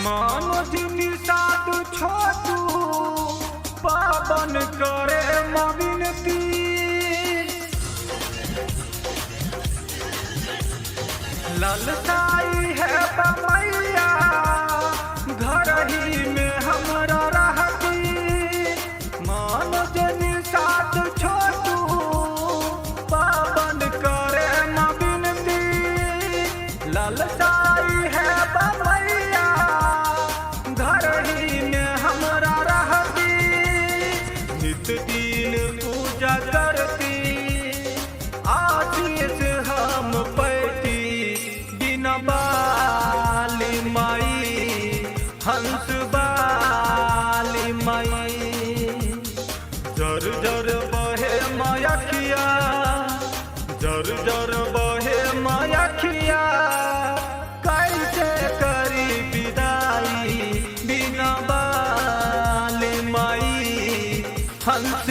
मनोज निषाद छोटू पावन करे विनती। ललसाई है बमैया घर ही में हमरा रहती। मनोज निषाद छोटू पावन करे विनती। ललसाई है बमैया घर ही में हमरा रहती। नित दिन पूजा करती आशीष हम पैती। बिना बाली माई हंस बाली माई। जर जर बहे मायखिया जर जर बहे मायखिया। कैसे करी विदाई बिना बाली माई हंस